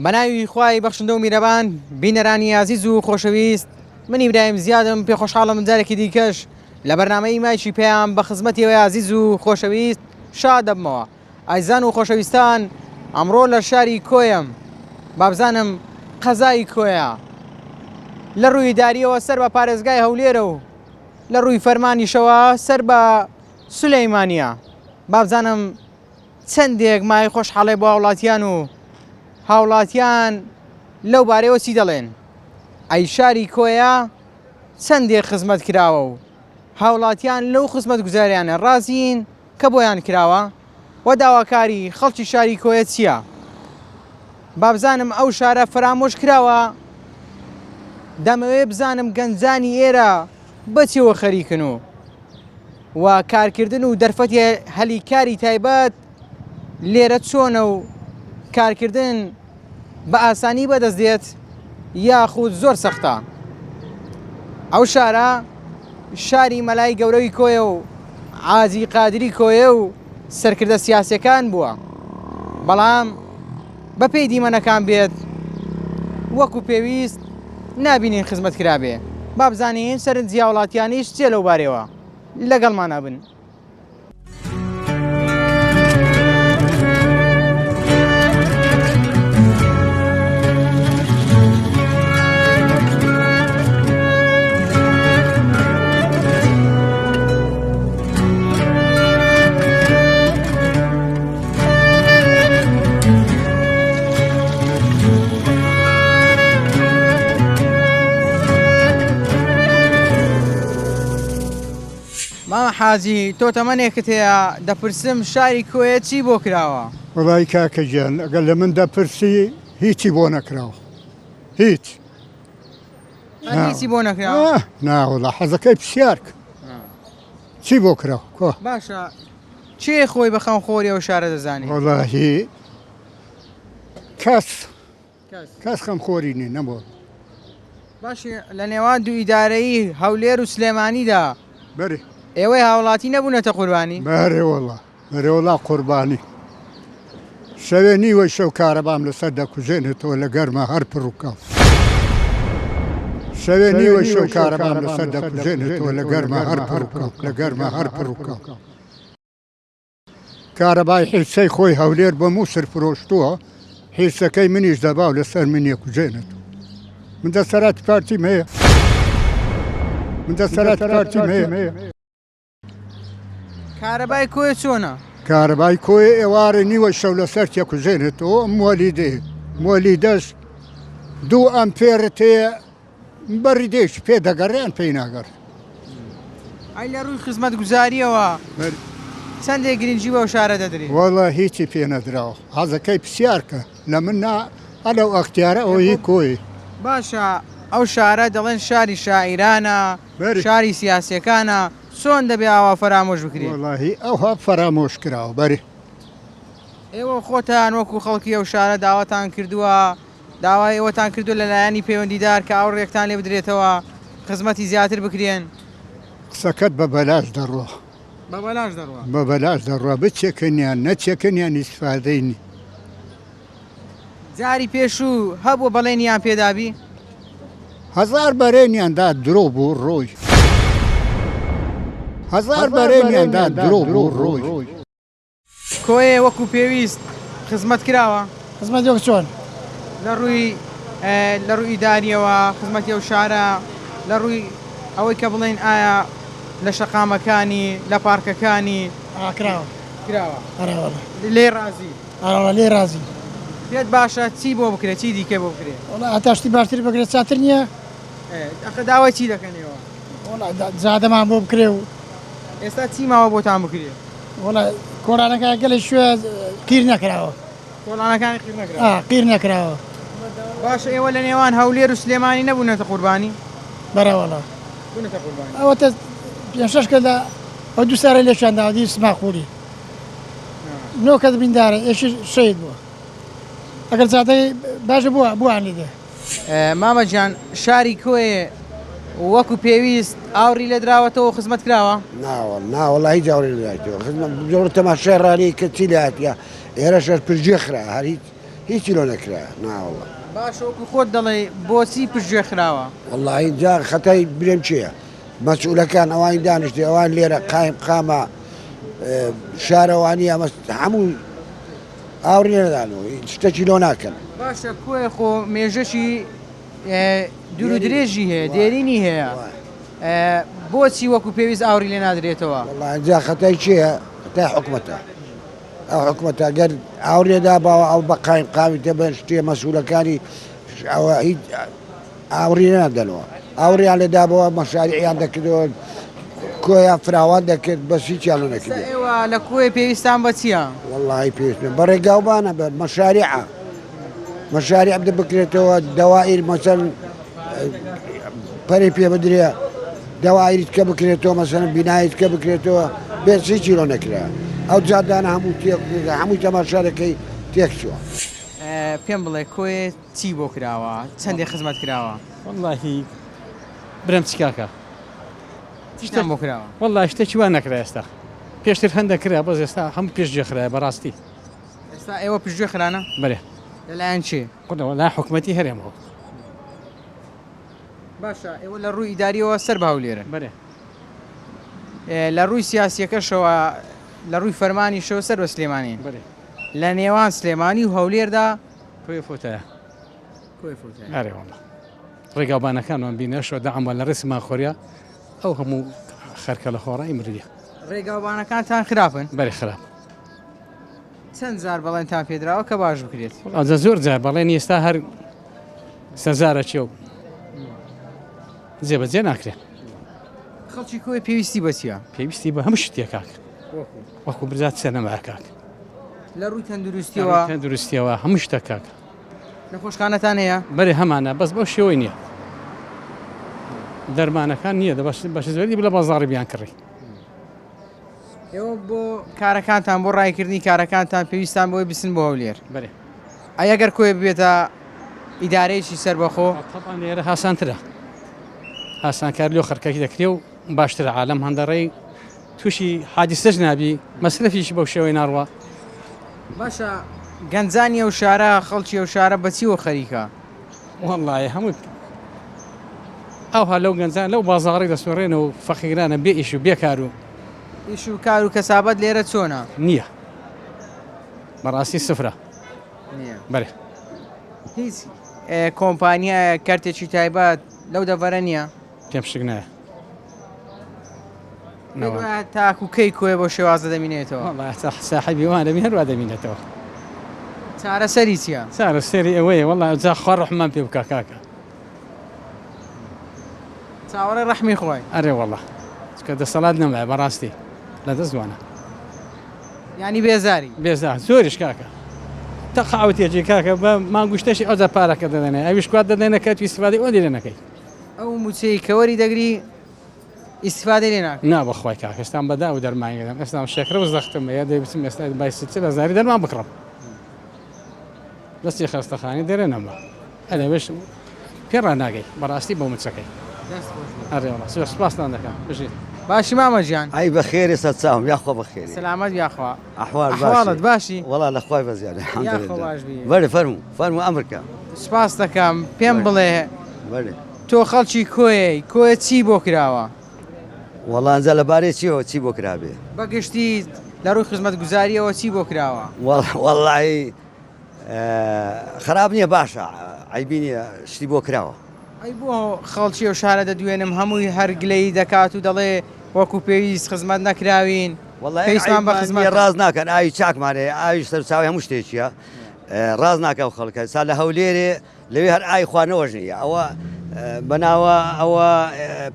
بەناوی خوای بەخشندە و میرەبان بینەرانی عزیز و خۆشەویست، من ئیبراهیم زیادم پێ خۆشحاڵم جارێکی دیکەش لە بەرنامەی مایکی پێیان بە خزمەتیەوەی عزیز و خۆشەویست شاد دەبمەوە. ئایزان و خۆشەویستان، ئەمڕۆ لە شاری کۆیم بابزانم قەزای کۆیە لە ڕووی داریەوە سەر بە پارێزگای هەولێرە و لە ڕووی فەرمانیشەوە سەر بە سولەیمانیە. بابزانم چەندێک مای خۆشحاڵی بۆ هاوڵاتیان و هاوڵاتیان لەو بارەوە چی دەڵێن. ئەی شاری کۆیە چەندێک خزمەت کراوە و هاوڵاتیان لەو خزمەت گوزاریانە ڕازین کە بۆیان کراوە و داواکاری خەڵکی شاری کۆیە چییە. بابزانم ئەو شارە فرامۆش کراوە، دەمەوێت بزانم گەنجانی ئێرە بەچێوە خەریکن و کارکردن و دەرفەتی هەلیکاری تایبەت لێرە چۆنە و کارکردن بە ئاسانی بەدەست دێت یاخود زۆر سەختە. ئەو شارە شاری مەلای گەورەی کۆیە و عازی قادری کۆیە و سەرکردە سیاسیەکان بووە، بەڵام بە پێی دیمەنەکان بێت وەکو پێویست نابینین خزمەت کرابێ. بابزانین سەرنجی هاوڵاتیانیش چێ لەو بارەوە لەگەڵمانە بن. مامە حاجی تۆ تەمەنێکت هەیە، دەپرسم شاری کۆیە چی بۆ کراوە؟ وەڵای کاکە گیان ئەگەر لە من دەپرسی هیچی بۆ نەکراوە، هیچ هیچی بۆ نەکراوە؟ ناوەڵا حەزەکەی پرسیارکە چی بۆ کراوە کۆ. باشە چێ خۆی بە خەمخۆری ئەو شارە دەزانی؟ وەڵاهی کەس خەمخۆری نی نەبوو. باشی لە نێوان دوو ئیدارەیی هەولێر و سلێمانیدا بەری ئێوەی هاوڵاتی نەبوونەتە قوربانی؟ بەرێوەڵا قوربانی. شەوێ نیوەی شەو کارەبام لەسەر دەکوژێنێتەوە لە گەرمە هەر پڕووکەڵ. شەوێ نیوەی شەو کارەبام لەسەر دەکوژێنێتەوە لە گەرمە هەر پڕووکەڵ، لە گەرمە هەر پڕووکەڵ. کارەبای حیسەی خۆی هەولێر بە مووسر فرۆشتووە، حیسەکەی منیش دەباو لەسەر منیە کوژێنێتەوە. من دەسەراتی پارتیم هەیە، من دەسەراتی پارتیم هەیە. کارەبای کۆیە چۆنە؟ کارەبای کۆی ئێوارە نیوە شەو لەسەر تێکوژێنێتەوە. مۆلیدەش 2 ئەمپێرت هەیە، بەڕی دێش پێ دەگەڕیان پێی ناگەڕ. ئەی لە ڕووی خزمەت گوزاریەوە چەندێک گرنگی بەو شارە دەدرێت؟ وەڵا هیچی پێ نەدراوە، حەزەکەی پرسیارکە لە من هەلەو ئەختیارە ئەوەی کۆی. باشە ئەو شارە دەڵێن شاری شاعیرانە، شاری سیاسیەکانە، چۆن دەبێ ئاوا فەرامۆش بکرێت؟ وەڵاهی ئەوها فەرامۆش کراوە. بەری ئێوە خۆتان وەکو خەڵکی ئەو شارە داواتان کردووە، داوای ئێوەتان کردو لەلایەنی پەیوەندیدار کە ئاوڕێکتان لێ بدرێتەوە خزمەتی زیاتر بکرێن؟ قسەکەت بە بەلاش دەڕۆ، بە بەلاش دەڕۆ، بچێکەنیان نەچێکەنیان ئیسفادەینی. جاری پێشوو هەبوو بەڵێنیان پێدابی؟ 1000 بەرێنیاندا درۆ بوو ڕۆی، 1000 بەرێنیاندا درۆ بوو ڕۆی. کۆیە وەکو پێویست خزمەت کراوە؟ خزمەت وەک چۆن؟ لە ڕووی داریەوە خزمەتی ئەو شارە، لە ڕووی ئەوەی کە بڵێن ئایا لە شەقامەکانی لە پارکەکانی کراوە لێ ڕازی؟ لێ ڕازی. پێت باشە چی بۆ بکرێت، چی دیکە بۆ بکرێت؟ وڵا هەتاشتی باشتر بکرێت چاتر نییە؟ ئەخە داوای چی دەکەنەوە؟ وڵا زادەمان بۆ بکرێ و ئێستا چی ماوە بۆتان بکرێت؟ وڵا کۆرانەکان گەلێ شوێ قیر نەکراوە، کۆڵانەکانی قیر نەکراوە. باشە ئێوە لە نێوان هەولێر و سلێمانی نەبوونەتە قوربانی؟ بەراوەڵا بوونەتە قوربانی. ئەوەتە 5-6 کەدا ئەو 2 سارە لێشاندا دی سماخوری 9 کەس بیندارە ئێشی شەید بووە. ئەگەر زادەی باشە بووانی دێ. مامە جان شاری کۆیە وەکو پێویست ئاوڕی لە دراوەتەوە خزمەت کراوە؟ ناوەڵی جاوری لایەوە خزمەت جۆر تەماشای ڕانی کە چی لاتە ئێرە شەر پرژێ خرا هەریت هیچی لۆ نەکرا ناوەڵە باش وەکو خۆت دەڵێ بۆچی پشتگوێ خراوە والله جا خەتای برێم چییە مەسئولەکان ئەوان دانیشتی ئەوان لێرە قایم قامە شارەوانی ئەمە هەموو ئاوری نەدانەوە شتێکی لۆ ناکەن باشە کوێ خۆ مێژەشی دوور و درێژی هەیە دێرینی هەیە بۆچی وەکو پێویست ئاوری لێ نادرێتەوە والله جا خەتای چییە خەتای حکومەتە ئەو حکومەتە گەر ئاورێدا باوە ئەو بە قایم قامی دەبن شتێ مەسئولەکانی ئەوە هیچ ئاوری نادەنەوە ئاوریان لێدابەوە مەشاریعیان دەکردەوە کۆیان فراوان دەکرد بەسی چیان لۆ نەکرد ئێوە لە کوێ پێویستان بە چییە؟ والله پێویستە بەڕێگاوبانە بە مەشاریع بدە بکرێتەوە دەوائیر مەسەن پەرێ پێ بدرێ دەوائیت کە بکرێتەوە مەسەن بینایت کە بکرێتەوە بێسی چی لۆ نەکرا ئەو جادانە هەموو تێک هەمووی تەماشا دەکەی تێک چووە پێم بڵێ کۆی چی بۆ کراوە چەندێک خزمەت کراوە واللهی برم چیکاکە تیشتان بۆ کراوە والله شتێکی وان نەکرا ئێستا پێشتر هەندە کرا بەس ئێستا هەموو پێشگوێ خراە بەڕاستی ئێستا ئێوە پشتگوێ خرانە بەێ لەلایەن چی؟ قودەوە لا حکوومەتی هەرێمەوە باشە ئێوە لە ڕووی ئیداریەوە سەر باو لێرە بەێ لە ڕووی سیاسیەکەشەوە لە ڕووی فەرمانیشەوە سەر بە سلێمانین بەێ لە نێوان سلێمانی و هەولێردا کۆی فۆتەیە کۆی فوتە ئەرێ وڵە ڕێگاوبانەکانمان بینەشەوە داعمە لە ڕێسمان خۆریا ئەو هەموو خەرکە لە خۆڕایی مردیە ڕێگاوبانەکانتان خراپن بەێ خراپ چەند زار بەڵێنتان پێدراوە کە باش بکرێت ئەجە زۆر جار بەڵێن ئێستا هەر سەزارە چێ و جێبەجێ ناکرێت خەڵکی کۆی پێویستی بەچیە پێویستی بە هەموو شتێک کاک وەکو برزات سەرنەما کاک لە ڕووی تەندروستیەوە دروستیەوە هەموو شتە کاک نەخۆشخانەتان هەیە بەێ هەمانە بەس بەو شێوەی نییە دەرمانەکان نییە بەش زۆری لە بازاڕی بیان کڕی ئێوە بۆ کارەکانتان بۆ ڕایکردنی کارەکانتان پێویستان بۆی بسن بۆ هەولێر بەێ ئەگەر کۆی بێتە ئیدارەیەکی سەربەخۆ تەپان لێرە هاسانترە هاسانکار لێ خەرکەکی دەکرێ و باشترە عالم هەندەڕێی تووشی حادیسەش نابی مەسرفیش بەو شێوەی ناڕوە باشە گەنجانی ئەو شارە خەڵکی ئەو شارە بەچیوە خەریکە وەڵڵایە هەموو ئەوها لەو گەنجان لەو بازاڕی دەسوڕێنە و فەقیرانە بێ ئیش و بێکار و ئیش و کار و کەسابەت لێرە چۆنە نییە بەڕاستی سفرە بەێ هیچ کۆمپانیایە کارتێکی تایبەت لەو دەڤەرە نییە پێم شک نایە تاکو کەی کۆی بۆ شێوازە دەمینێتەوە ساحبی وان دەبی هەروە دەبینێتەوە چارەسەری چییە؟ سارە سێری ئەوەیە وەڵا جا خوار ڕحمان پێ بکە کاکە چاوەڕێ ڕەحمی خۆی ئەرێ وەڵا کە دەسەڵات نەمایە بەڕاستی لە دەستوانە ینی بێزاری بێزا زۆریش کاکە تەقاوتێکی کاکە بە مانگوشتەشی ئەوجا پارەکە دەدەنێ ئەویش کوات دەدەنە کە تویستفادی ئەو لێ نەکەی ئەو موچەی کەوەری دەگری ئیسفادە لێ ناکە نا بەخوای کاک ئێستان بەدا و دەرمانگەدەم ئێستام شێکرە و زەختم یا دەبچم ئێستا بایست لە زاری دەرمان بکڕم دەستی خەستەخانی دەرێ نەما ئەلێ بێش پێڕ ناگەی بەڕاستی بۆ مچەکەی ئەرێ وڵا سپاستان دەکەم بژیت باشی مامەجیان ئای بەخێری سەد یاخوا بەخێری سلامەت یاخوا ئەحواڵت باشی وڵا لە خۆی بەزیادە بەێ فەرمو ئەمریکا سپاس دەکەم پێم بڵێ بەێ تۆ خەڵکی کۆی کۆی چی بۆ کراوە وەڵانجا لەبارەی چیەوە چی بۆ کرابێ بەگشتی لە ڕووی خزمەت گوزاریەوە چی بۆ کراوە وەڵی خراپ نییە باشە عیبینە شتی بۆ کراوە ئەی بۆ خەڵکی و شارە دەدوێنم هەمووی هەرگلەی دەکات و دەڵێ وەکو پێویست خزمەت نەکراوین پێیسمان بە خزمەت ڕاز ناکەن ئاوی چاکمانێ ئاویش سەرچاوی هەموو شتێکیە ڕاز ناکە و خەڵکە سا لە هەولێرێ لەوێ هەر ئای خوانەوەژنیە ئەوە بەناوە ئەوە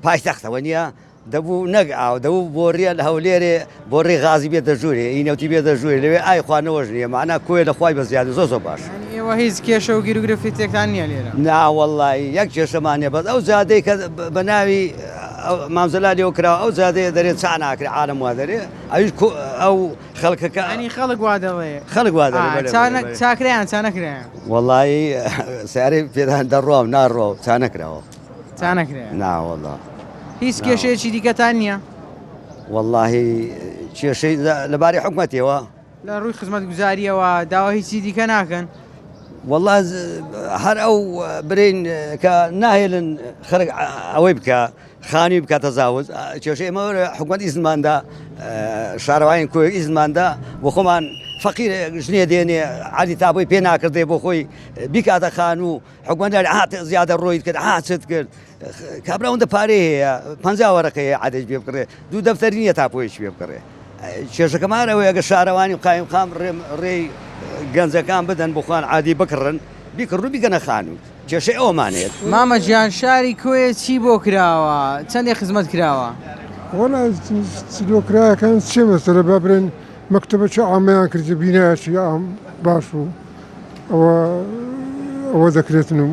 پایتەختەوە نییە دەبوو نەک ئاو دەبوو بۆ ڕێ لە هەولێرێ بۆ ڕێ غازی بێتە ژوورێ ئینەوتی بێتە ژوورێ لەوێ ئای خوانەوەژنیە معنە کۆی لە خوای بەزیادە زۆ باش ئێوە هیچ کێشە و گیرروگرفتێکتان نییە لێرە ناوەڵی یەک کێشەمانێ بەس ئەو زیادەی کە بە ناوی مامزەلالێەوە کراوە ئەو زیادەیە دەرێت چا ناکرێ عالم وا دەرێ ئەویش ئەو خەڵکەکە ئەنی خەڵک وا دەڵێ خەڵک وا چاکریان چا نەکرێن وەڵی سیارەی پێدان دەڕۆم ناڕۆ چا نەکراوە چا نەکرێن ناوەڵە هیچ کێشەیەکی دیکەتان نییە واللهی کێشەی لەبارەی حکومەتەوە لە ڕووی خزمەت گوزاریەوە داوا هیچی دیکە ناکەن والله هەر ئەو برین کە ناهێلن خەرق ئەوەی بکە خانی بکە تەزاوز کێشە ئێمە حکوومەت ئیزماندا شارەوایین کۆی ئیزماندا بۆ خۆمان فەقیر ژنێ دێنێ عادی تابۆی پێ ناکردێ بۆ خۆی بیکاتە خان و حکوومەتداری هات زیادە ڕۆیت کرد هاچت کرد کابراوەندە پارەی هەیە 50 وەرەقەیە عادەش پێ بکڕێ دوو دەفتەری نییە تاپۆیش پێ بکڕێ کێشەکەمانەوەی ئەگە شارەوانی قایم خام ڕێی گەنجەکان بدەن بخوان عادی بکڕن بیکڕ و بیگەنە خانوو کێشەی ئەومانێت مامە گیان شاری کۆیە چی بۆ کراوە چەندێک خزمەت کراوە وەڵا سلۆکرایەکان چێ مەسەرە بابرێن مەکتتەبە چه ئامەیان کردی بینایەکی ئام باش و ئەوە دەکرێتن و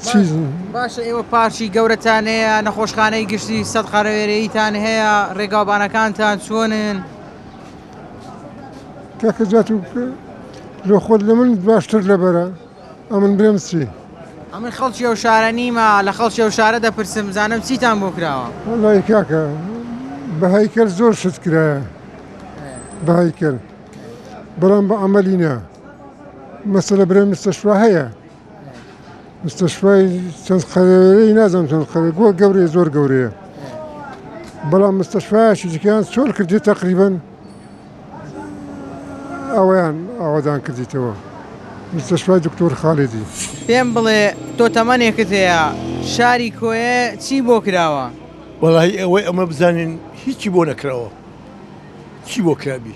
چیز باشە ئێوە پارچی گەورەتان هەیە نەخۆشخانەی گشتی سەد قەرەوێرەیتان هەیە ڕێگاوبانەکانتان چۆنن کاکە جات و لە خۆت لە من باشتر لەبەرە ئەمن برێم چی ئەمن خەڵکی ئەو شارە نیمە لە خەڵکی ئەو شارە دەپرسم زانم چیتان بۆ کراوە وەڵی کاکە بەهایکەل زۆر شت کرایە بەهایکەل بەڵام بە ئەمەلینا مەسەلە برێ مستەشوا هەیە مستەشوای چەند قەرەوێرەی نازانم چەند قەرە گەورەیە زۆر گەورەیە بەڵام مستەشوایەکی دیکەیان چۆر کردی تەقریبەن ئەویان ئاوادان کردیتەوە مستەشوای دکتۆر خاڵیدی پێم بڵێ تۆ تەمەنێکت هەیە شاری کۆیە چی بۆ کراوە وەڵی ئەوەی ئەمە بزانین هیچی بۆ نەکراوە چی بۆ کرابی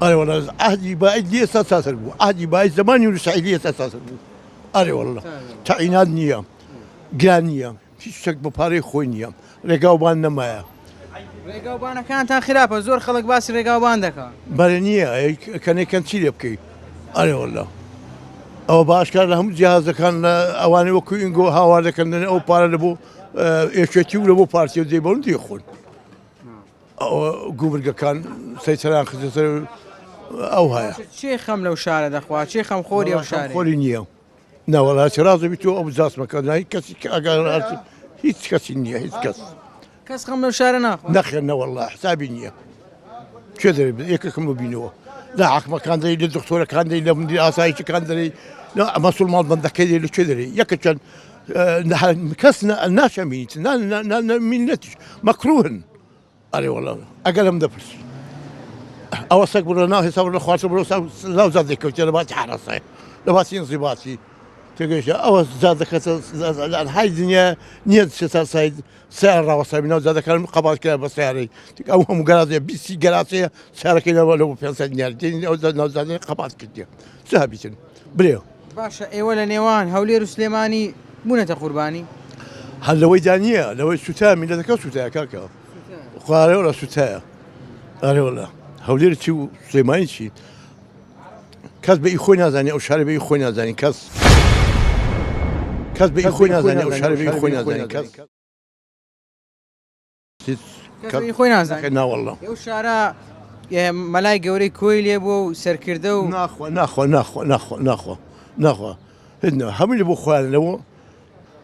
ئەرێ وەڵا ئاهدی باید ئێستا ساسر بوو ئاهدی باید زمانی وروسعیلی ئێستا ساسر بوو ئەرێ وەڵا تەعینات نییە گران نییە هیچ شتێک بە پارەی خۆی نییە ڕێگاوبان نەمایە ڕێگاوبانەکانتان خراپە زۆر خەڵک باسی ڕێگاوبان دەکات بەرە نییە کەنێکەن چی لێ بکەیت ئەرێ وەڵا ئەوە باشکار لە هەموو جیهازەکان لە ئەوانەی وەکو ئینگۆ هاوار دەکەندن ئەو پارە لە بۆ ئێشێتی و لە بۆ پارتی و دێ بەون دیخۆن ئەوە گوبرگەکان سەیسەران خزەسەر ئەو هەیە چێ خەم لەو شارە دەخوا چێ خەم خۆری ئەو شارە خۆری نییە ناوەڵاتی ڕازەبی تۆ ئەو بزاسمەکە هیچ کەسی ئەگەر هیچ کەسی نییە هیچ کەس خەم لەو شارە ناخوا نەخێن نەوەڵا حسابی نییە کوێ دەرێ یەکەکەم ببینەوە لە حکمەکان دەری لە دکتۆرەکان دەی لە مندی ئاسایشەکان دەری مەسوول ماڵبەندەکەی دەی لە کوێ دەری یەکە چەند کەس ناشەمینیت مینەتیش مەکروهن ئەرێ وەڵا ئەگەر لەم دەپرسی ئەوە سەگ بڕۆ ناو حساب لە خوارد بڕۆ لاو زاد دەکەوتێ لە باسی حرەسای لە باسی ئینزیباتی تێگەیشە ئەوە زاد دەکەتە های دنیا نییە ساید سیار ڕاوەساوی ناو زادەکان قەبات کرا بە سیارەی ئەو هەموو گەرازەیە بیستی گەراسەیە سیارەکەی لەوە لەوە 500 دیار ئەو ناوزادەی قەبات کردیە سابیتن برێ باشە ئێوە لە نێوان هەولێر و سلێمانی بوونەتە قوربانی هەر لەوەی دانیە لەوەی سوتای میلەتەکە سوتایە کاکە خوارەوە لە سوتایە ئەرێوەڵە هەولێر چی و سلێمانی چی کەس بە ئیخۆی نازانێ ئەو شارە بە ئیخۆی نازانین کەس بە ئیخۆی نازانێ ئەو شارە بە ئیخۆی نازانین کەس خۆی نازانێت ناوەڵڵە ئەو شارە مەلای گەورەی کۆی لێ بووە و سەرکردە و ناخوا هەمووی لە بۆ خوارنەوە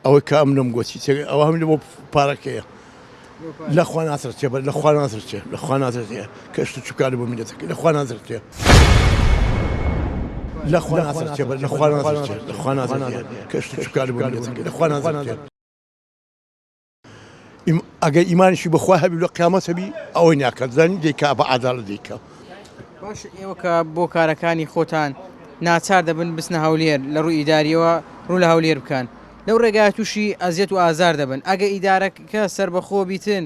ئەوەی کا ئەمنم گۆچی ئەوە هەمووی لە بۆ پارەکەیە لەخوا ناترچێ بە لەخوا ناترچێ لەخوا ناترێ کەشت چوکار بۆ میلەتەکە لەخوا ناترچێ لەخوا ناترچێ بە لەخوا ناترچێ لەخوا ناترێ کەشت چوکار بۆ میلەتەکە لەخوا ناترێ ئەگەر ئیمانیشی بەخوا هەبی لە قیامەت هەبی ئەوەی ناکات زانی دەیکا بە عاداڵە دەیکا باش ئێوە کە بۆ کارەکانی خۆتان ناچار دەبن بستنە هەولێر لە ڕووی ئیداریەوە ڕوو لە هەولێر بکەن لەو ڕێگای تووشی ئەزیەت و ئازار دەبن ئەگە ئیدارەکە سربەخۆ بیتن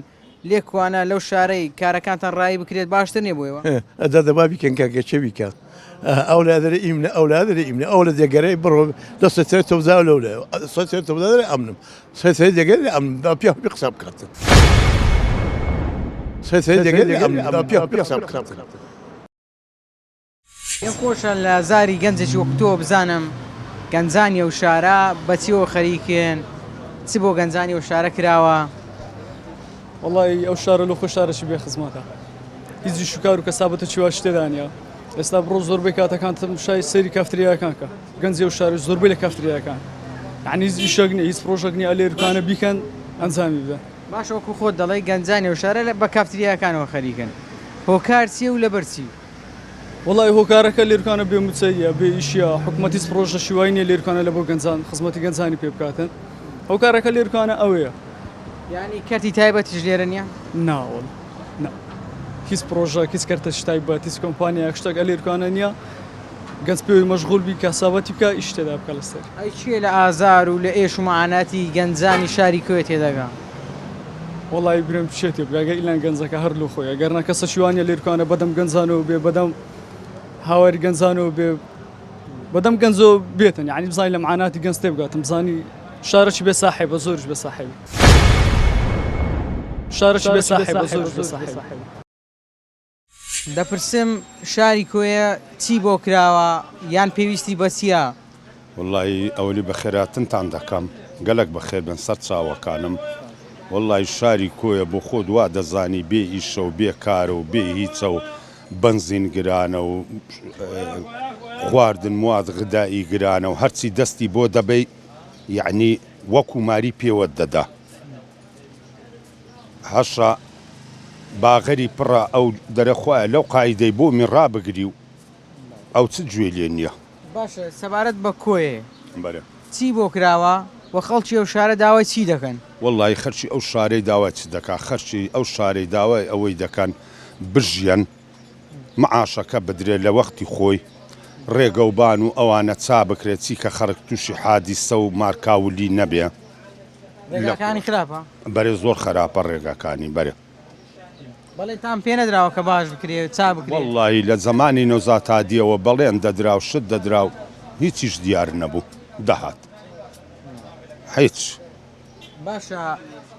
لێکوانە لەو شارەی کارەکانتان ڕایی بکرێت باشتر نیە بۆیەوە ئەدا دەبا بیکەن کاکە چێ بیکات ئەو لادرە ئیمنە ئەو لادرە ئیمنە ئەو لە دێگەرەی بڕۆ دەستێت تەوزا لەو لە سەر تەوزادرە ئەمنم سەر دێگەر ئەمدا پیا قسە بکاتن سەر دێگەر ئەمدا پیا قسە بکاتن پێم خۆشە لە زاری گەنجێکی وەکتۆ بزانم گەنجانی ئەو شارە بەچیەوە خەریکێن چ بۆ گەنجانی ئەو شارە کراوە وڵی ئەو شارە لە خۆ شارەشی بێ خزمەتە هیچی شکار و کەسابەتە چیوا شتێدانە ئێستا بڕۆ زۆربەی کاتەکانتم شای سەیری کافتریاکان کە گەنجی ئەو شارە زۆربەی لە کافتریاکان یعنی هیچ ئیشەک نیە هیچ پرۆژەک نیە ئەلێرکانە بیکەن ئەنجامی بدەن باش وەکو خۆت دەڵێ گەنجانی ئەو شارە بە کافتریاکانەوە خەریکن هۆکار چیە و لەبەر چی وڵی هۆکارەکە لێرکانە بێموچەیە بێ ئیشە حکوومەتی پرۆژە شیوای لێرکانە لە بۆ گەنجان خزمەتی گەنجانی پێ بکاتن هۆکارەکە لێرکانە ئەوەیە ینی کەرتی تایبەتیش لێرە نییە ناوەڵ هیچ پرۆژە هیچ کەرتە تایبەت هیچ کۆمپانیا شتێک لێرکانە نییە گەنج پێوی مەشغول بی کاسابەتی بکە ئیش تێدا بکە لەسەر ئەی چیە لە ئازار و لە ئێش و مەعاناتی گەنجانی شاری کوێ تێدەگا وڵی برم بچێتی بگاگە ئیلان گەنجەکە هەر لە خۆیە گەرنە کەسە شیوانە لێرکانە بەدەم گەنجانەوە بێ بەدەم هاواری گەنجانەوە بێ بەدەم گەنجۆ بێتن یعنی بزانانی لە معاناتی گەنج تێ بگاتم بزانی شارەی بێ ساحێ بە زۆرش بێ ساحێ شارەی بێ ساحێ بە زۆرش بێ ساحێ دەپرسم شاری کوێە چی بۆ کراوە یان پێویستی بەچیە والله ئەولی بە خێراتنتان دەکەم گەلک بەخێر بن سەر چاوەکانم والله شاری کۆیە بۆ خۆ وا دەزانی بێ ئیشە و بێ کارە و بێ هیچە و بنزین گرانە و خواردن مواد غدایی گرانە و هەرچی دەستی بۆ دەبێ یعنی وەکو ماری پێوە دەدا هەشە باغەری پڕە ئەو دەرەخوایە لەو قایدەی بۆ من ڕابگری و ئەو چ گوێ لێ نییە باشە سەبارەت بە کۆیە بەرە چی بۆ کراوە وە خەڵکی ئەو شارە داوای چی دەکەن وەڵی خەرچی ئەو شارەی داوای چ دەکا خەرچی ئەو شارەی داوای ئەوەی دەکەن بژیان معاشەکە بدرێ لە وەختی خۆی ڕێگە و بان و ئەوانە چا بکرێت چی کە خەرک تووشی حادیسە و مارکاولی نەبێ ڕێگاکانی خراپە بەرێ زۆر خراپە ڕێگەکانی بەرێ بەڵێ تام پێ نەدراوە کە باش بکرێت چا بکرێت وەڵی لە زمانی نۆزاتادیەوە بەڵێن دەدرا و شت دەدرا و هیچیش دیار نەبوو دەهات هیچ باشە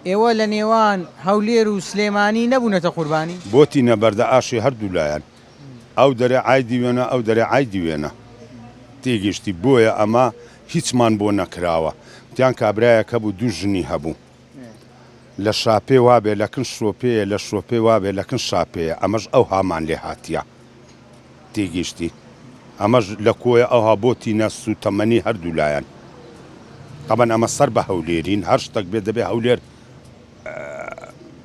ئێوە لە نێوان هەولێر و سلێمانی نەبوونەتە قوربانی بۆتی نەبەردە ئاشی هەردوو لایەن ئەو دەرێ ئایدی وێنە ئەو دەرێ ئایدی وێنە تێگەشتی بۆیە ئەمە هیچمان بۆ نەکراوە تیان کابرایەکە بوو دوو ژنی هەبوو لە شاپێ وابێ لەکن شۆپەیە لە شۆپێ وابێ لەکن شاپەیە ئەمەش ئەو هامان لێ هاتیە تێگەشتی ئەمەش لە کۆیە ئەوها بۆتی نەست و تەمەنی هەردوو لایەن طبعا ئەمە سەر بە هەولێرین هەر شتێک بێ دەبێ هەولێر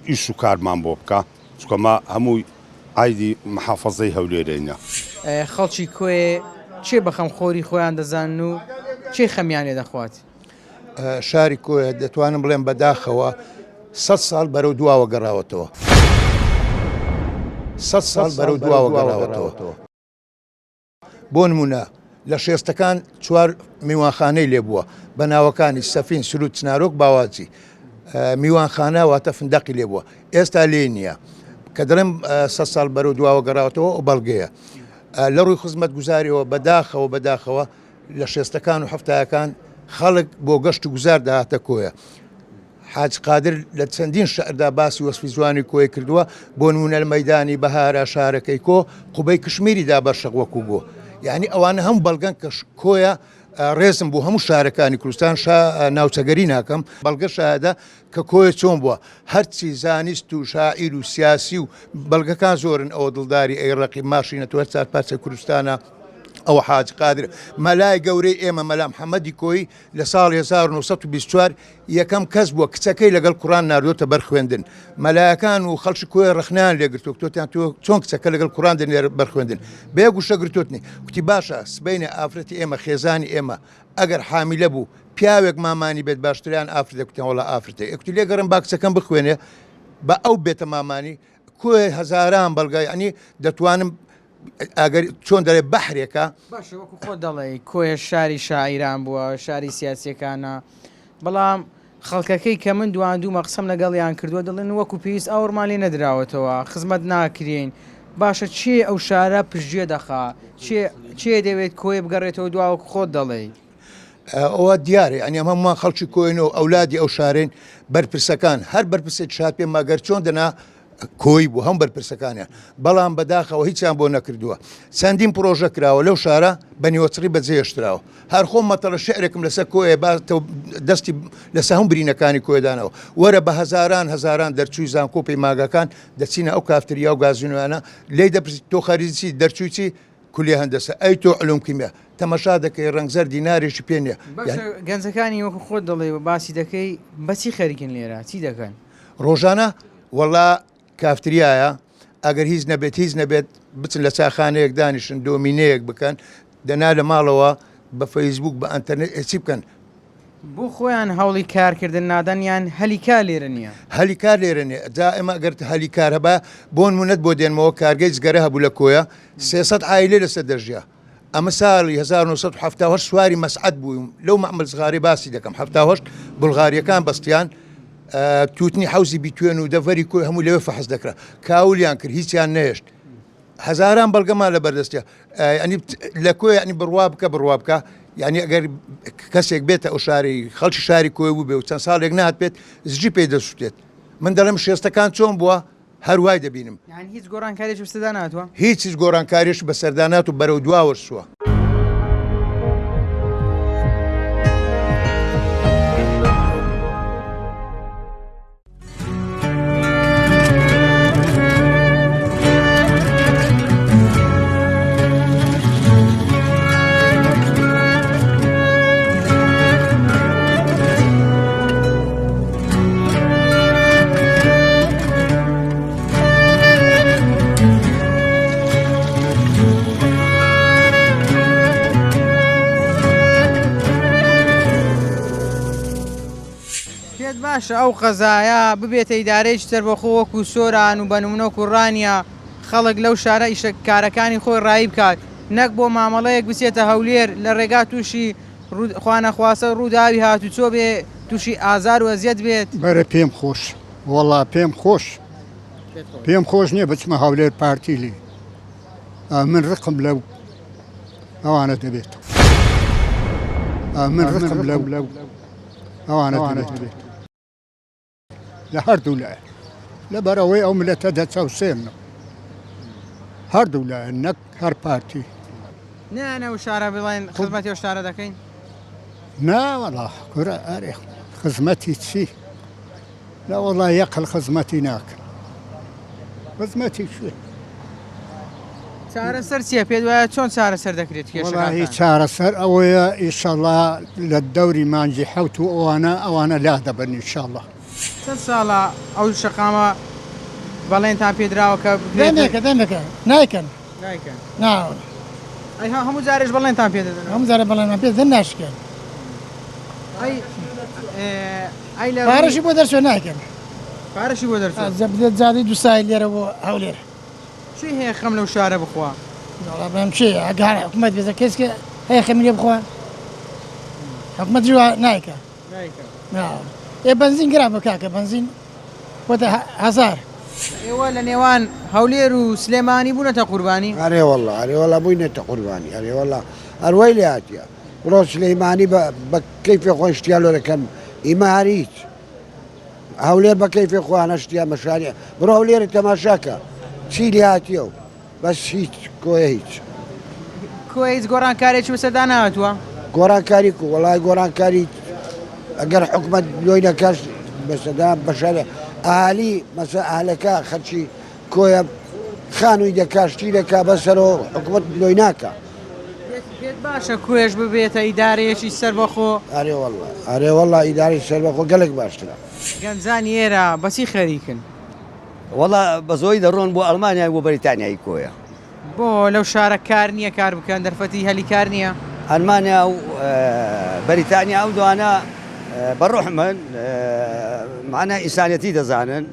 ئیش و کارمان بۆ بکە چکەمە هەمووی ئایدی محافەزەی هەولێرینە خەڵکی کوێ چێ بەخەم خۆری خۆیان دەزانن و چێ خەمیان لێ دەخوات شاری کۆیە دەتوانم بڵێم بەداخەوە 100 ساڵ بەرەو دواوە گەڕاوەتەوە 100 ساڵ بەرەو دواوە گەڕاوەتەوە بۆ نمونە لە شێستەکان چوار میوانخانەی لێ بووە بە ناوەکانی سەفین سروت چنارۆک باواچی میوانخانە واتە فندەقی لێ بووە ئێستا لێ نییە کە دەڵێم 100 ساڵ بەرەو دواوە گەڕاوەتەوە ئەو بەڵگەیە لە ڕووی خزمەت گوزاریەوە بەداخەوە لە شێستەکان و هەفتایەکان خەڵک بۆ گەشت و گوزار داهاتە کۆیە حاج قادر لە چەندین شەعردا باسی وەسفی جوانی کۆی کردووە بۆ نمونە لە مەیدانی بەهارە شارەکەی کۆ قوبەی کشمیریدا بەرشەق وەکو بووە یعنی ئەوانە هەم بەڵگەن کە کۆیە ڕێزم بوو هەموو شارەکانی کوردستان ناوچەگەری ناکەم بەڵگە شایەدە کە کۆیە چۆن بووە هەرچی زانست و شاعیر و سیاسی و بەڵگەکان زۆرن ئەوە دڵداری ئەیڕقی ماشینەوە چار پارچە کوردستانە ئەو حاج قادر مەلای گەورەی ئێمە مەلا محەممەدی کۆی لە ساڵی 1924 یەکەم کەس بووە کچەکەی لەگەڵ قورآن ناردۆتە بەرخوێندن مەلایەکان و خەڵکی کۆی ڕخنیان لێگرتو کتۆتیان تۆ چۆن کچەکە لەگەڵ قورآن دەنێر بەرخوێندن بێگوشە گرتوتنی کوتی باشە سبەینە ئافرەتی ئێمە خێزانی ئێمە ئەگەر حامیلە بوو پیاوێک مامانی بێت باشتریان ئافرەتە کوتیان وڵا ئافرەتە ئەکتی لێگەڕم با کچەکەم بخوێنێ بە ئەو بێتە مامانی کوێ هەزاران بەڵگای ئەنی دەتوانم ئەگەر چۆن دەڵێ بەحرێکە باشە وەکو خۆ دەڵێ کۆیە شاری شاعیران بووە شاری سیاسیەکانە بەڵام خەڵکەکەی کە من دواندوو مەقسەم لەگەڵیان کردووە دەڵێن وەکو پێویست ئەوڕمان لێ نەدراوەتەوە خزمەت ناکرێن باشە چێ ئەو شارە پشتگوێ دەخا چێ دەوێت کۆی بگەڕێتەوە دواوەکو خۆت دەڵێ ئەوە دیارێ ئەنی هەمومان خەڵکی کۆینەوە ئەولادی ئەو شارێن بەرپرسەکان هەر بەرپرسێت شات پێ ماگەر چۆن دەنا کۆی بوو هەم بەرپرسەکانیان بەڵام بەداخەوە هیچیان بۆ نەکردووە چەندین پرۆژە کراوە لەو شارە بە نیوەچڕی بەجێشتراوە هەر خۆم مەتەڵە شعرێکم لەسەر کۆیە دەستی لەسە هەم برینەکانی کۆیدانەوە وەرە بە هەزاران دەرچووی زانکۆ پێی ماگەکان دەچینە ئەو کافتریا و گازینوانە لی دەپرسی تۆ خەریجی دەرچوویی کولی هەندەسە ئەی تۆ علوم کیمیا تەمەشا دەکەی ڕەنگزەر دینارێکی پێ نییە گەنجەکانی وەکو خۆت دەڵێ باسی دەکەی بەچی خەریکن لێرە چی دەکەن ڕۆژانە وەڵا کافتریایە ئەگەر هیچ نەبێت بچن لە چاخانەیەک دانیشن دۆمینەیەک بکەن دەنا لە ماڵەوە بە فەیسبوک بە ئەنتەرنێت چی بکەن بۆ خۆیان هەوڵی کارکردن نادەنیان هەلیکا لێرە نییە هەلی کار لێرە نیە جا ئێمە ئەگەر هەلی کار هەبا بۆ نمونەت بۆ دێنمەوە کارگەی جگەرە هەبوو لە کۆیە 300 عایلێ لەسەر دەژیا ئەمە ساڵی 1970 سواری مەسعەد بوویم لەو مەعمل زغاری باسی دەکەم 78 بڵغاریەکان بەستیان توتنی حوزی بیتوێن و دەڤەری کۆی هەموو لەوێ فەحز دەکرا کاولیان کرد هیچیان نێشت هەزاران بەڵگەمان لە بەردەستە ئەنی لە کۆی ئەنی بڕوا بکە یعنی ئەگەر کەسێک بێتە ئەو شاری خەڵکی شاری کۆی بوو بێ و چەند ساڵێک نهات بێت زجی پێی دەسووتێت من دەڵێم شێستەکان چۆن بووە هەروای دەبینم هیچ گۆڕانکاریش بەسەردا ناتوە هیچ گۆڕانکاریش بەسەردانات و بەرەو دواوەرسووە باشە ئەو قەزایە ببێتە ئیدارەیەکی سەربەخۆ وەکو سۆران و بەنمونە و کوڕانیە خەڵک لەو شارە ئیشکارەکانی خۆی ڕایی بکات نەک بۆ مامەڵەیەک بچێتە هەولێر لە ڕێگا تووشی خوانەخواسە ڕووداوی هاتوچۆ بێ تووشی ئازار و ئەزیەت بێت بەرە پێم خۆش وەڵا پێم خۆش نییە بچمە هەولێر پارتیلی من ڕقم لەو ئەوانە دەبێت من ڕقم لەو ئەوانە دەبێت لە هەردوو لایە لەبەرەوەی ئەو ملەتە دەچەوسێنە هەردوو لایە نەک هەر پارتی نانە و شارە بڵێن خزمەتی ئەو شارە دەکەین ناوەڵا کورە ئەرێ خزمەتی چی لا وەڵا یەقل خزمەتی ناکەن خزمەتی شوێ چارەسەر چیە پێت وایە چۆن چارەسەر دەکرێت وەڵاهی چارەسەر ئەوەیە ئیشەڵا لە دەوری مانجی حەوت و ئەوانە لا دەبن ئیشەڵا چەند ساڵە ئەو شەقامە بەڵێنتان پێدراوە کە دەمێکە نایکەن ناوە ئەی هەموو جارێش بەڵێنتان پێ دەدەن هەموو جارە بەڵێنمان پێ دەن ناشکەن ئەی لە پارەشی بۆ دەرچۆ ناکەن پارەشی بۆ دەرچۆ بدێت جادی دو سایل لێرە بۆ هەولێر چی هەیە خەم لەو شارە بخوا بەم چێ ئەگەر حکوومەت بێزە کەسکە هەیە خەمی لێ بخوا حکوومەت جووا نایکە ئێ بەنزین گرا بە کاکە بەنزین بۆتە 1000 ئێوە لە نێوان هەولێر و سلێمانی بوونەتە قوربانی ئەرێوەڵا بووینێتە قوربانی ئەرێوەڵا ئەروەی لێ هاتیە بڕۆ سلەیمانی بە کەیفی خۆی شتیا لۆرەکەم ئیمە هەر هیچ هەولێر بە کەیفی خۆیانە شتیا مەشاریە بڕۆ هەولێری تەماشاکە چی لێ هاتیە و بەس هیچ کۆیە هیچ کۆی هیچ گۆڕانکارێکی بەسەردا نهاتووە گۆڕانکاری و وەڵای گۆڕانکاری ئەگەر حکوومەت لۆی نەکەش بەسەدا بەشارێ ئالی مەسە ئالەکە خەرچی کۆیە خانووی دەکاشتی دەکا بەسەرەوە حکوومەت لۆی ناکە پێت باشە کوێش ببێتە ئیدارەیەکی سەربەخۆ ئارێوەڵا ئیداری سەربەخۆ گەلێک باشترە گەنجانی ئێرە بەچی خەریکن وەڵا بە زۆی دەڕۆن بۆ ئەڵمانیا بۆ بەریتانیایی کۆیە بۆ لەو شارە کار نییە کار بکەن دەرفەتی هەلی کار نییە ئەلمانیا و بەریتانیا ئەو دوانە بەڕۆح من معنە ئینسانەتی دەزانن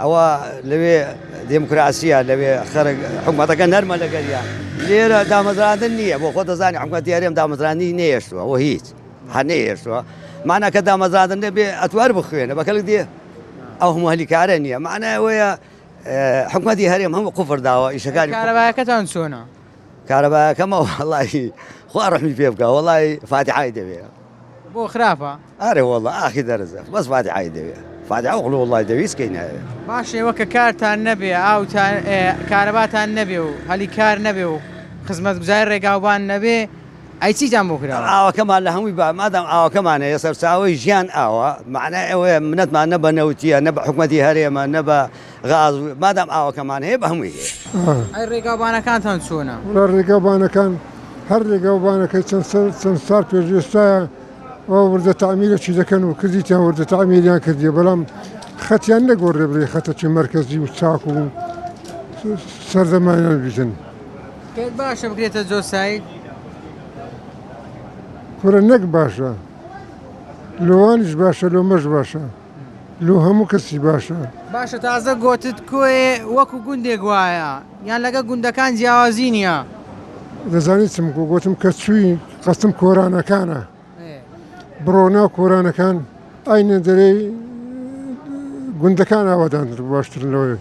ئەوە لەوێ دموکراسیە لەوێ حکوومەتەکە نەرمە لەگەریان لێرە دامەزراندن نییە بۆ خۆ دەزانی حکوومەتی هەرێم دامەزرانی نێشتووە ئەوە هیچ هەر نێشتووە معنە کە دامەزراندن دەبێ ئەتوار بخوێنە بەکەلک دێ ئەو هەموو هەلیکارە نییە معنە ئەوەیە حکوومەتی هەرێم هەموو قوفر داوە ئیشەکانی کارەبایەکەتان چۆنە کارەبایەکەمە وەڵی خوا ڕەحمی پێ بکە وەڵی فاتحای دەوێت بۆ خراپە ئەرێ وەڵە ئاخی دەرزە بەس فاتحای دەوێت فاتحە وڵ وڵی دەویستکەی ناوێت باشێوە کە کارتان نەبێ ئاوتان کارەباتان نەبێ و هەلی کار نەبێ و خزمەت گوزار ڕێگاوبان نەبێ ئەی چیتان بۆ کراوە ئاوەکەمان لە هەمووی مادام ئاوەکەمانەیە سەرچاوی ژیان ئاوە معنە ئەوەیە منەتمان نە بە نەوتیە نە بە حکوومەتی هەرێمە نە بە غاز مادام ئاوەکەمان هەیە بە هەمووی هەیە ئەی ڕێگاوبانەکانتان چۆنە وڵا ڕێگاوبانەکان هەر ڕێگاوبانەکەی چەند ساڵ پێشێستایە ئەو وردە تامیرێکی دەکەن و کردیتیان وردە تامیریان کردیە بەڵام خەتیان نەگۆڕێ بڕێ خەتەکی مرکزی و چاک و سەردەمانیان بیتن پێت باشە بکرێتە جۆسایی کورە نەک باشە لۆوانیش باشە لۆمەش باشە لۆ هەموو کەسی باشە باشە تازە گوتت کۆێ وەکو گوندێک وایە یان لەگە گوندەکان جیاوازی نییە دەزانیت چم گوتم کە چووی قەستم کۆرانەکانە بڕۆ ناو کۆرانەکان ئاینە دەرەی گوندەکان ئاوادانتر باشترن لەوەی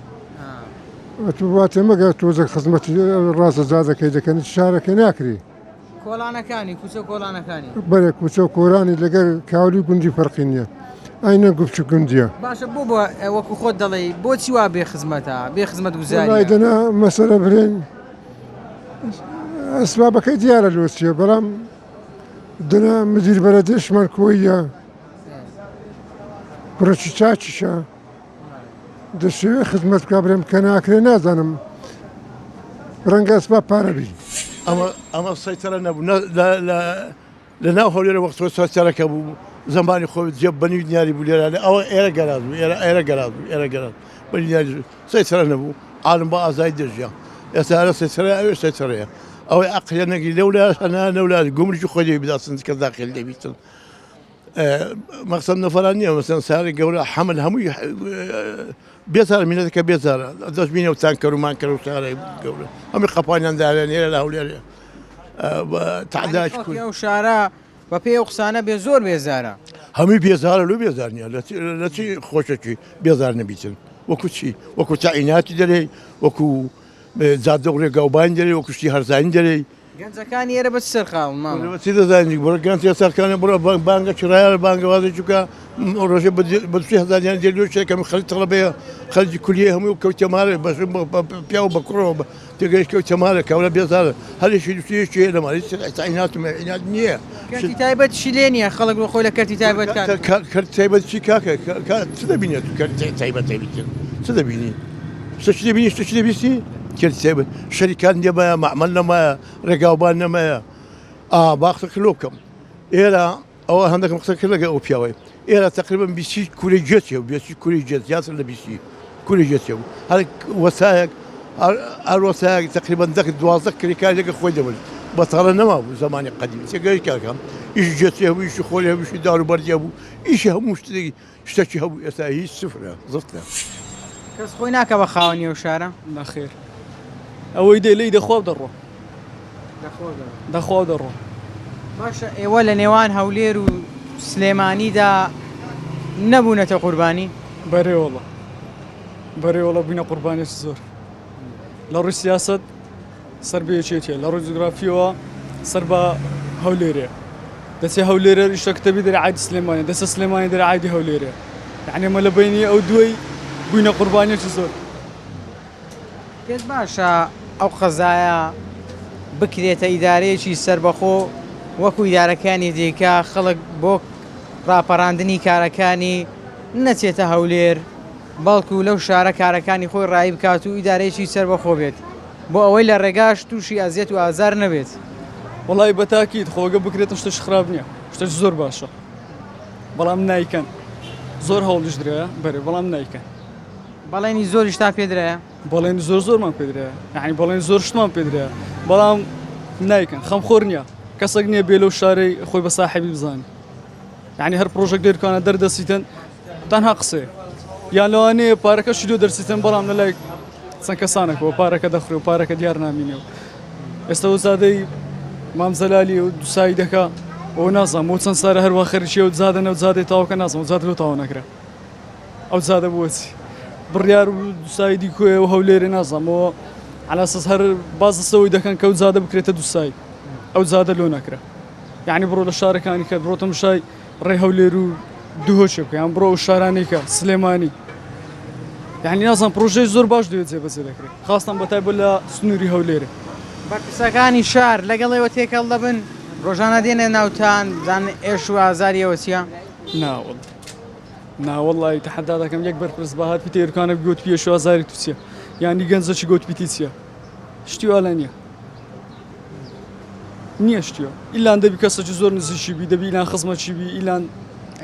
تو واتێ مەگە تۆزە خزمەتی ڕاستە زادەکەی دەکەن شارەکە ناکری کۆڵانەکانی کوچە کۆڵانەکانی بەرێ کوچە و کۆرانی لەگەر کاولی گوندی فەرقی نییە ئاینە گوفت گوندیە باشە بۆ وەکو خۆت دەڵێ بۆچی وا بێ خزمەتە بێ خزمەت گوزاری دەنا مەسەرە برێن ئەسبابەکەی دیارە لۆچیە بەڵام دنا مدیر بەرەدەشمان کۆیە کوڕەکی چاچیشە دەشێوێ خزمەت بکە برێم کە ناکرێ نازانم ڕەنگە ئەسباب پارە بی ئەمە سەیتەرە نەبوو لە ناو هەولێرە وەختەوە سەیتەرەکە بوو زمانی خۆی جێب بەنی دیاری بوو لێرانە ئەوە ئێرە گەراز بوو ئێرە گەراز بوو ئێرە گەراز بەنی دیاری سەیتەرە نەبوو عالم بە ئازای دەژیان ئێستا هەرە سەیتەرە ئەوێ سەیتەرەیە ئەوەی عەقلە نەگی لەولا هەنا نەولا گومرجی خۆی دەوێ بداسن کە داخل دەبیتن مەقسەد نەفەران نییە مەسەن ساری گەورە حەمل هەمووی بێزار مینەتەکە بێزارە دەست بینە و تانکەر و مانکەر و سارای گەورە هەمووی قەپانیان داوێ نێرە لە هەولێرە تعداش کوی ئەو شارە بە پێی ئەو قسانە بێ زۆر بێزارە هەمووی بێزارە لەو بێزار نییە لە چی خۆشەکی بێزار نەبیتن وەکو چی وەکو تاعیناتی دەرێ وەکو زادە و ڕێگاوبان دەرێ وەکو شتی هەرزانی دەرێ گەنجەکانی ئێرە بە سەرخاون ماڵ چی دەزانانی بڕە گەنج سەرکانە بڕە بانگە چرایە بانگەوازی چووکە ڕۆژە بە 300 دێ شێکەکەم خەڵی تەڵەبەیە خەلکی کولیە هەموو کەوتەمارە بەشم پیا و بە کوڕەوە تێگەیش کەوتەمارە کەورە بێزارە هەرێکی دوێشێ لە ماڵی عیناتم عینات نییە کەرتی تایبەت چی لێ نییە خەڵک بە خۆی لە کەرتی تایبەت کەرت تایبەت چی کاکە چ دەبینێت تایبەت تایبەتن چ دەبینی شتێکی دەبینی شتێکی دەبیستی کەرتی تایبەت شەریکان نەمایە مەعمەل نەمایە ڕێگاوبان نەمایە باخە کلۆ بکەم ئێرە ئەوە هەندێکم قسە کرد لەگە ئەو پیاوەی ئێرە تقریبا بیسی کوری جێتێ و بێسی کوری جێت یاسر لە بیسی کوری جێتێ بوو هەر وەسایەک هەر وەسایەک تقریبا 12 کریکار لەگە خۆی دەبن بەتاڵە نەما بوو زمانی قەدیم تێگەی کاکەم ئیش جێتێ بوو ئیشی خۆلی هەبوو ئیشی دار و بەردیا بوو ئیشی هەموو شتێکی هەبوو ئێستا هیچ سفرە زفتە کەس خۆی ناکە بە خاوەنی ئەو شارە نەخێر ئەوەی دێ لی دەخوا دەڕۆ دەخوا دەڕۆ باشە ئێوە لە نێوان هەولێر و سلێمانیدا نەبوونەتە قوربانی بەرێوەڵە بەرێوەڵە بووینە قوربانێک زۆر لە ڕووی سیاست سەر بێچێتێ لە ڕووی جوگرافیەوە سەر بە هەولێرێ دەچێ هەولێرە ریشتە کتەبی دەرە عایدی سلێمانێ دەسە سلێمانی دەرە عایدی هەولێرێ یعنی مە لە بینی ئەو دوی بووینە قوربانێکی زۆر پێت باشە ئەو قەزایە بکرێتە ئیدارەیەکی سربەخۆ وەکو ئیدارەکانی دیکە خەڵک بۆ ڕاپەڕاندنی کارەکانی نەچێتە هەولێر بەڵکو لەو شارە کارەکانی خۆی ڕایی بکات و ئیدارەیەکی سربەخۆ بێت بۆ ئەوەی لە ڕێگاش تووشی ئازیەت و ئازار نەبێت وڵی بەتاکیت خۆگە بکرێتە شتەش خراپ نییە شتەش زۆر باشە بەڵام نیکەن زۆر هەوڵیش درێە بەرێ بەڵام نیکەن بەڵێنی زۆریشتا پێدرایە بەڵێنی زۆرمان پێدرێ یعنی بەڵێن زۆر شتمان پێدرێ بەڵام نیکەن خەمخۆر نییە کەسێک نییە بێ لەو شارەی خۆی بە ساحبی بزانانی یعنی هەر پرۆژێک لێرکانە دەردەسیتن تەنها قسێ یان لەوانەیە پارەکە شیدۆ دەرسیتن بەڵام لە لای چەند کەسانێکەوە پارەکە دەخڕێ و پارەکە دیار نامینێ و ئێستا و زادەی مامزەلالی و دووسایی دەکا ئەو نازانم و چەند سارە هەروە خەریکیە و زادەنە و زادەی تاوەکە نازانم و زادە لەو تاوە نەکرا ئەو زادە بۆچی بڕیار و دووسایی دیکۆیە و هەولێرە نازانمەوە علاساس هەر بازسەوەی دەکەن کە ئەو زادە بکرێتە دووسایی ئەو زادە لۆ نەکرا یعنی بڕۆ لە شارەکانی کە بڕۆتە مشای ڕێ هەولێر و دوهۆچێ بکە یان بڕۆ و شارانەی کە سلێمانی یعنی نازانم پرۆژەی زۆر باش دەوێت جێبەجێ دەکرێت خاستان بەتایبەت لە سنووری هەولێرە بەرپرسەکانی شار لەگەڵەوە تێکەڵ دەبن ڕۆژانە دێنێ ناوتان زان ئێش و ئازاریەوە چیە ناوەڵ ناوەڵی تەحەدا دەکەم یەک بەرپرس بەهات پێ تێرکانە گوت پێش و ئازاری تو چییە یانی گەنجەکی گوت پیتی چییە شتی والا نییە نییە شتیوە ئیلان دەبی کەسێکی زۆر نزیکی بی دەبی ئیلان خزمەتی بی ئیلان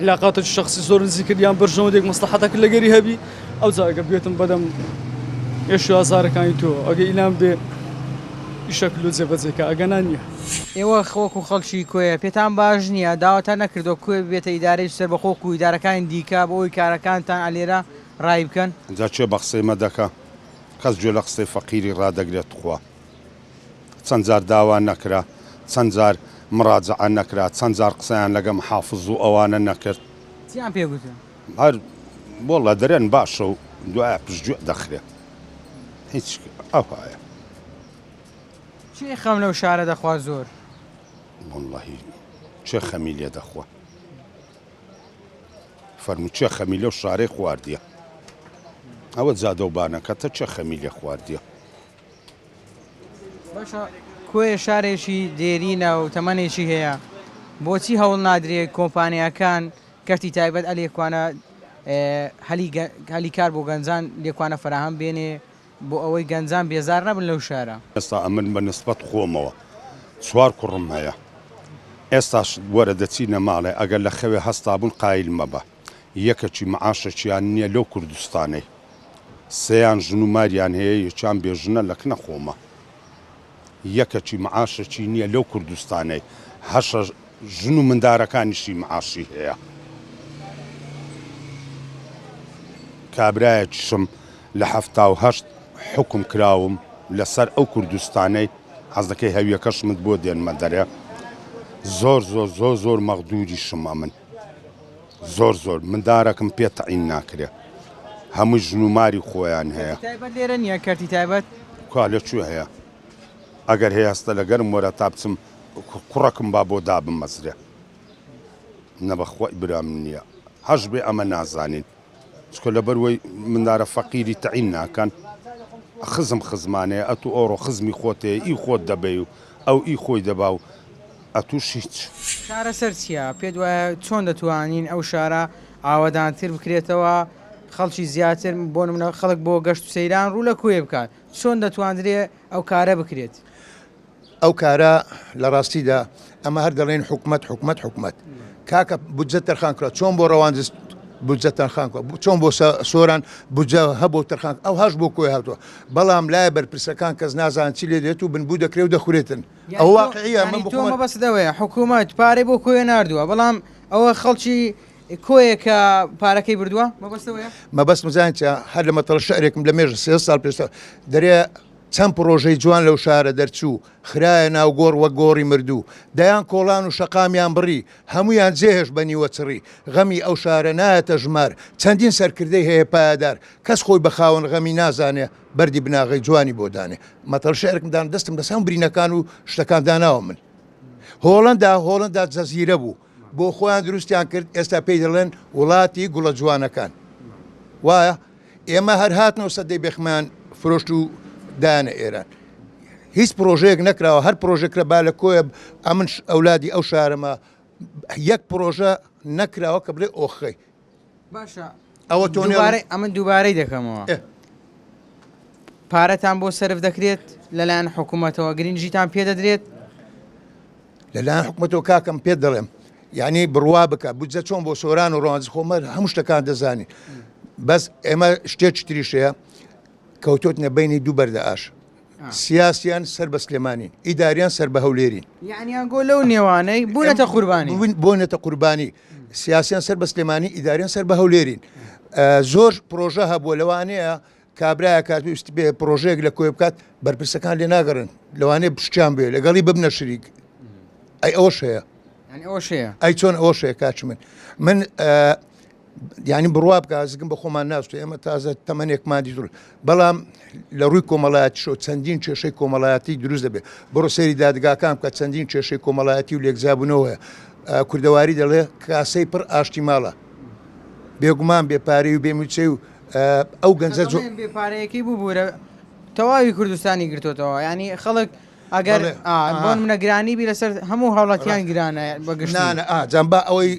علاقاتێکی شخصی زۆر نزیک کرد یان بەرژەوە دێک مەسلحەتەکە لەگەری هەبی ئەو جاگە بێتم بەدەم ئێش ئازارەکانی تۆ ئەگە ئیلام بێ ئیشەکل و جێبەجێکە ئەگەنان نییە ئێوە خۆک و خەڵکی کوێ پێتان باش نییە داواتان نەکردو کوێ بێتە ئیدارەی سەر بە خۆک و ئیدارەکانی دیکە بۆ ئەوی کارەکانتان ئەلێرە ڕای بکەن جا چێ بە قسەیمە دەکە کەس گوێ لە قسەی فەقیری ڕادەگرێت خوا چەند جار داوا نەکرا چەند جار مڕاجعە نەکرا چەند جار قسەیان لەگە محافظ و ئەوانە نەکرد چیان پێگوتن هەر بۆڵە دەرێن باشە و دوایە پشتگوێ دەخرێ هیچ ئەوایە چی خەم لەو شارە دەخوا زۆر واللهی چێ خەمی لێ دەخوا فەرمو چێ خەمی لەو شارەی خواردیە ئەوە جادەوبانەکەتە چێ خەمی لێ خواردیە باشە کوێ شارێکی دێرینە و تەمەنێکی هەیە بۆچی هەوڵ نادرێت کۆمپانیەکان کەرتی تایبەت ئەلێکوانە هەلی کار بۆ گەنجان لێکوانە فراهەم بێنێ بۆ ئەوەی گەنجان بێزار نەبن لەو شارە ئێستا ئەمن بە نسبەت خۆمەوە چوار کوڕم هەیە ئێستاش وەرە دەچینە ماڵێ ئەگەر لە خەوێ هەستا بوون قایل مەبە یەکەکی مەعاشەکییان نییە لەو کوردستانەی سەیان ژن و ماریان هەیە یەکیان بێژنە لەکنە خۆمە یەکەکی مەعاشەکی نییە لەو کوردستانەی هەشە ژن و مندارەکانیشی مەعاشی هەیە کابرایەکیشم لە 78 حکم کراوم لەسەر ئەو کوردستانەی حەز دەکەی هەویەکەشمت بۆ دێنمە دەرێ زۆر زۆر زۆر زۆر مەغدووری شمە من زۆر مندارەکەم پێ تەعین ناکرێ هەموو ژنوماری خۆیان هەیە تایبەت لێرە نییە کەرتی تایبەت کا لەکوێ هەیە ئەگەر هەیە هەستە لەگەرم وەرە تا بچم کوڕەکم با بۆ دابم مەزرێ نەبەخوای برام نییە هەش بێ ئەمە نازانین چکە لەبەروەی مندارە فەقیری تەعین ناکەن خزم خزمانەیە ئەتو ئۆڕۆ خزمی خۆتەیە ئی خۆت دەبێ و ئەو ئی خۆی دەبا و ئەتوش هیچ شارە سەر چییە پێت وایە چۆن دەتوانین ئەو شارە ئاوەدانتر بکرێتەوە خەڵکی زیاتر بۆ نمونە خەڵک بۆ گەشت و سەیران ڕوو لە کوێ بکات چۆن دەتوانرێ ئەو کارە بکرێت ئەو کارە لە ڕاستیدا ئەمە هەر دەڵێن حکومەت کاکە بودجە تەرخان کرا چۆن بۆ ڕەوانجست بودجە تەرخان چۆن بۆ سۆران بودجە هەبوو تەرخان ئەو هەش بۆ کۆی هاتووە بەڵام لای بەرپرسەکان کەس نازان چی لێ دێت و بنبوو دەکرێت و دەخورێتن ئەو واقعیە من تۆمە بەسدەوەیە حکوومەت پارەی بۆ کۆیە نردووە بەڵام ئەوە خەڵکی کۆیە کە پارەکەی بردووە مەبەستەوەیە مەبەست مزانیتە هەر لە مەتەڵ شعرێکم لە مێژە 3 ساڵ پێشتر دەرێ چەند پرۆژەی جوان لەو شارە دەرچوو خرایە ناو گۆڕ وە گۆڕی مردوو دەیان کۆڵان و شەقامیان بڕی هەمویان جێهێش بە نیوە چڕی غەمی ئەو شارە نایەتە ژمار چەندین سەرکردەی هەیە پایدار کەس خۆی بە خاوەن غەمی نازانێ بەردی بناغی جوانی بۆ دانێ مەتەڵ شعرێکمدان دەستم لەسەم برینەکان و شتەکان داناوە من هۆڵەندا جەزیرە بوو بۆ خۆیان دروستیان کرد ئێستا پێی دەڵێن وڵاتی گوڵە جوانەکان وایە ئێمە هەر هاتنەوە سەدەی بێخمان فرۆشت و دانە ئێران هیچ پرۆژەیەک نەکراوە هەر پرۆژێکرە با لە کۆیە ئەمن ئەولادی ئەو شارەمە یەک پرۆژە نەکراوە کە بڵێ ئۆخەی باشە ئەوە تۆ ئەمە دووبارەی دەکەمەوە پارەتان بۆ سرف دەکرێت لەلایەن حکوومەتەوە گرنگجیتان پێ دەدرێت لەلایەن حکوومەتەوە کاکەم پێ دەڵێم یعنی بڕوا بکە بودجە چۆن بۆ سۆران و ڕۆنج خۆمە هەموو شتەکان دەزانین بەس ئێمە شتێک تریشەیە کەوتۆتنە بینی دوو بەردە ئاش سیاسیان سەر بە سلێمانین ئیداریان سەر بە هەولێرین یعنیان گۆ لەو نێوانەی بوونەتە قوربانی بۆنێتە قوربانی سیاسیان سەر بە سلێمانی ئیداریان سەر بە هەولێرین زۆر پرۆژە هەبووە لەوانەیە کابراایە کاتویست بێ پرۆژەیەک لە کۆی بکات بەرپرسەکان لێ ناگەڕن لەوانەیە پشتیان بێ لەگەڵی ببنە شریک ئەی ئەوەش هەیە ئەی چۆن ئەوەش هەیە کاچ من یعنی بڕوا بکە ئازگم بە خۆمان ناستو ئێمە تازە تەمەنێکمادی دوور بەڵام لە ڕووی کۆمەڵایەتی شۆ چەندین کێشەی کۆمەڵایەتی دروست دەبێت بڕۆ سەیری دادگاکان بکە چەندین کێشەی کۆمەڵایەتی و لێکزابوونەوەیە کوردەواری دەڵێ کاسەی پڕ ئاشتی ماڵە بێگومان بێپارەی و بێموچەی و ئەو گەنجە بێپارەیەکی بووبوورە تەواوی کوردستانی گرتوتەوە ینی خەڵک ئەگەر بۆ منەگرانی بی لەسەر هەموو هاوڵاتیان گرانە بەگەشتانە جانبا ئەوەی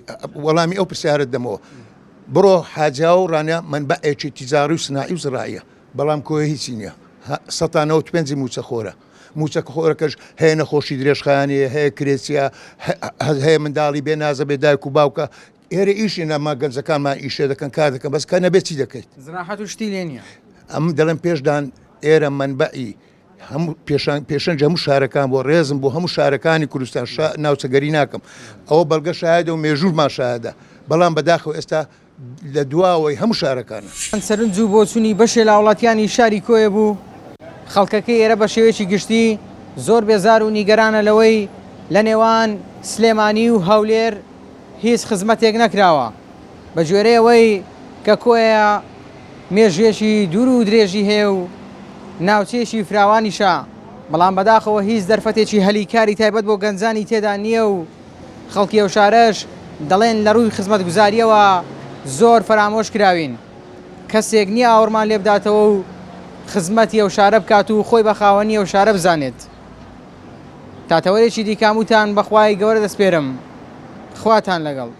وەڵامی ئەو پرسیارت دەمەوە بڕۆ حاجا و ڕانە منبەعێکی تیجاری و سنائی و زراعیە بەڵام کۆی هیچی نییە 195 موچە خۆرە موچە خۆرەکەش هەیە نەخۆشی درێژخانەیە هەیە کرێسیە هەیە منداڵی بێ نازە بێ دایک و باوکە ئێرە ئیشی نەما گەنجەکانمان ئیشێ دەکەن کار دەکەن بەس کە نەبێت چی دەکەیت زراحەت و شتی لێ نییە ئەم دەڵێن پێشدان ئێرە منبعی هەموو پێشەنج هەموو شارەکان بۆ ڕێزم بۆ هەموو شارەکانی کوردستان ناوچەگەری ناکەم ئەوە بەڵگە شایدە و مێژوورمان شایدە بەڵام بەداخەوە ئێستا لە دواوەی هەموو شارەکانە سەرنج و بۆ چوونی بەشێ لە وڵاتیانی شاری کۆیە بوو خەڵکەکەی ئێرە بە شێوەیەکی گشتی زۆر بێزار و نیگەرانە لەوەی لە نێوان سلێمانی و هەولێر هیچ خزمەتێک نەکراوە بە گوێرەیەوەی کە کۆیە مێژێکی دوور و درێژی هەیە و ناوچێشی فراوانیشە بەڵام بەداخەوە هیچ دەرفەتێکی هەلیکاری تایبەت بۆ گەنجانی تێدا نییە و خەڵکی ئەو شارەش دەڵێن لە ڕووی خزمەت گوزاریەوە زۆر فرامۆش کراوین کەسێک نییە ئاوڕمان لێ بداتەوە و خزمەتی ئەو شارە بکات و خۆی بە خاوەنی ئەو شارە بزانێت تاتەوەرێکی دیکاموتان بەخوای گەورە دەسپێرم خواتان لەگەڵ